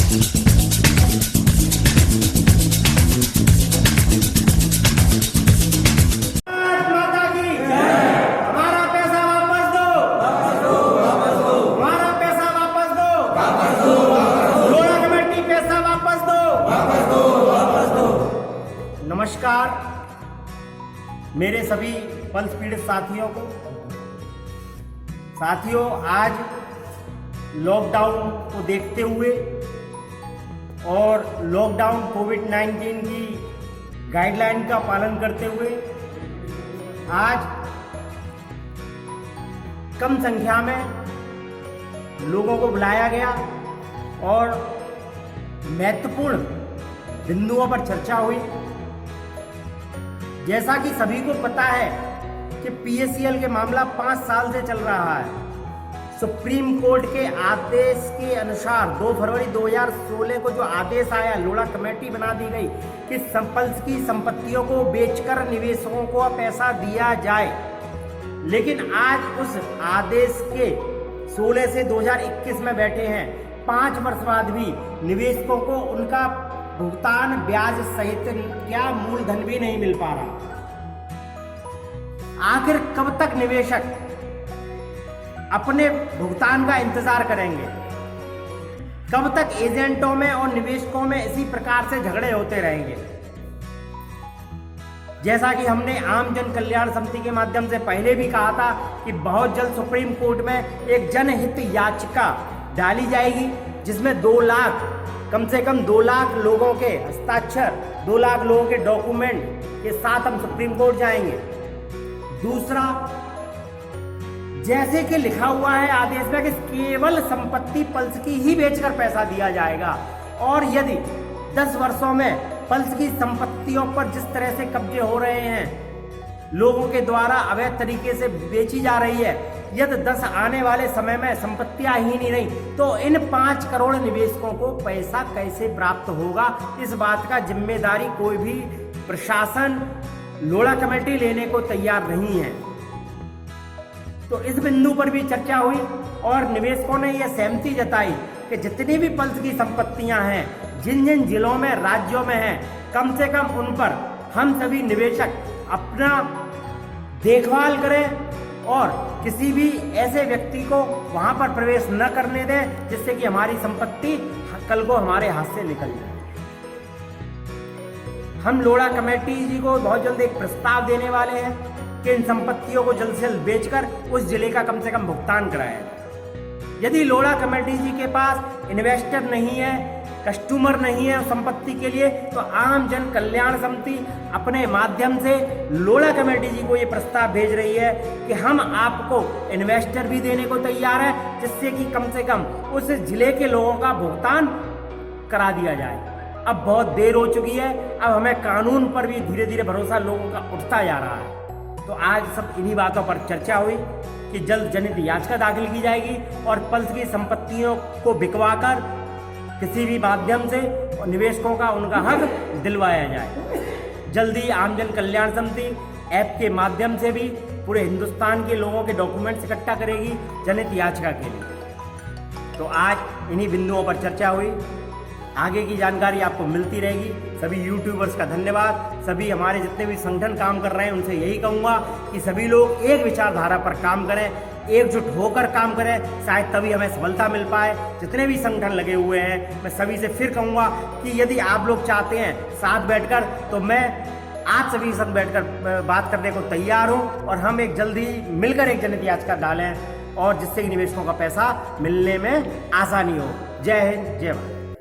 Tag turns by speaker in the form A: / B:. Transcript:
A: नमस्कार मेरे सभी पल्स पीड़ित साथियों, आज लॉकडाउन को देखते हुए और लॉकडाउन कोविड-19 की गाइडलाइन का पालन करते हुए आज कम संख्या में लोगों को बुलाया गया और महत्वपूर्ण बिंदुओं पर चर्चा हुई। जैसा कि सभी को पता है कि पीएससीएल के मामला 5 साल से चल रहा है। सुप्रीम कोर्ट के आदेश के अनुसार 2 फरवरी 2016 को जो आदेश आया, लोढ़ा कमेटी बना दी गई कि पल्स की संपत्तियों को बेचकर निवेशकों को पैसा दिया जाए। लेकिन आज उस आदेश के 16 से 2021 में बैठे हैं, 5 वर्ष बाद भी निवेशकों को उनका भुगतान ब्याज सहित क्या मूलधन भी नहीं मिल पा रहा। आखिर कब तक निवेशक अपने भुगतान का इंतजार करेंगे? कब तक एजेंटों में और निवेशकों में इसी प्रकार से झगड़े होते रहेंगे? जैसा कि हमने आम जन कल्याण समिति के माध्यम से पहले भी कहा था कि बहुत जल्द सुप्रीम कोर्ट में एक जनहित याचिका डाली जाएगी, जिसमें कम से कम 2 लाख लोगों के हस्ताक्षर, 2 लाख लोगों के डॉक्यूमेंट के साथ हम सुप्रीम कोर्ट जाएंगे। दूसरा, जैसे कि लिखा हुआ है आदेश में कि केवल संपत्ति पल्स की ही बेचकर पैसा दिया जाएगा, और यदि 10 वर्षों में पल्स की संपत्तियों पर जिस तरह से कब्जे हो रहे हैं, लोगों के द्वारा अवैध तरीके से बेची जा रही है, यदि 10 आने वाले समय में संपत्तियां ही नहीं रही तो इन 5 करोड़ निवेशकों को पैसा कैसे प्राप्त होगा? इस बात का जिम्मेदारी कोई भी प्रशासन, लोढ़ा कमेटी लेने को तैयार नहीं है। तो इस बिंदु पर भी चर्चा हुई और निवेशकों ने यह सहमति जताई कि जितनी भी पल्स की संपत्तियां हैं, जिन जिन जिलों में, राज्यों में हैं, कम से कम उन पर हम सभी निवेशक अपना देखभाल करें और किसी भी ऐसे व्यक्ति को वहां पर प्रवेश न करने दें जिससे कि हमारी संपत्ति कल को हमारे हाथ से निकल जाए। हम लोढ़ा कमेटी जी को बहुत जल्द एक प्रस्ताव देने वाले हैं कि इन संपत्तियों को जल्द से जल्द बेचकर उस जिले का कम से कम भुगतान कराया जाए। यदि लोढ़ा कमेटी जी के पास इन्वेस्टर नहीं है, कस्टमर नहीं है संपत्ति के लिए, तो आम जन कल्याण समिति अपने माध्यम से लोढ़ा कमेटी जी को ये प्रस्ताव भेज रही है कि हम आपको इन्वेस्टर भी देने को तैयार है, जिससे कि कम से कम उस जिले के लोगों का भुगतान करा दिया जाए। अब बहुत देर हो चुकी है, अब हमें कानून पर भी धीरे धीरे भरोसा लोगों का उठता जा रहा है। तो आज सब इन्हीं बातों पर चर्चा हुई कि जल्द जनहित याचिका दाखिल की जाएगी और पल्स की संपत्तियों को बिकवाकर किसी भी माध्यम से निवेशकों का उनका हक दिलवाया जाए। जल्दी आम जन कल्याण समिति ऐप के माध्यम से भी पूरे हिंदुस्तान के लोगों के डॉक्यूमेंट्स इकट्ठा करेगी जनहित याचिका के लिए। तो आज इन्हीं बिंदुओं पर चर्चा हुई। आगे की जानकारी आपको मिलती रहेगी। सभी यूट्यूबर्स का धन्यवाद। सभी हमारे जितने भी संगठन काम कर रहे हैं उनसे यही कहूँगा कि सभी लोग एक विचारधारा पर काम करें, एकजुट होकर काम करें, शायद तभी हमें सफलता मिल पाए। जितने भी संगठन लगे हुए हैं, मैं सभी से फिर कहूँगा कि यदि आप लोग चाहते हैं साथ बैठकर, तो मैं आप सभी साथ बैठकर बात करने को तैयार हूँ और हम एक जल्दी मिलकर एक जनहित याचिका डालें और जिससे कि निवेशकों का पैसा मिलने में आसानी हो। जय हिंद, जय भारत।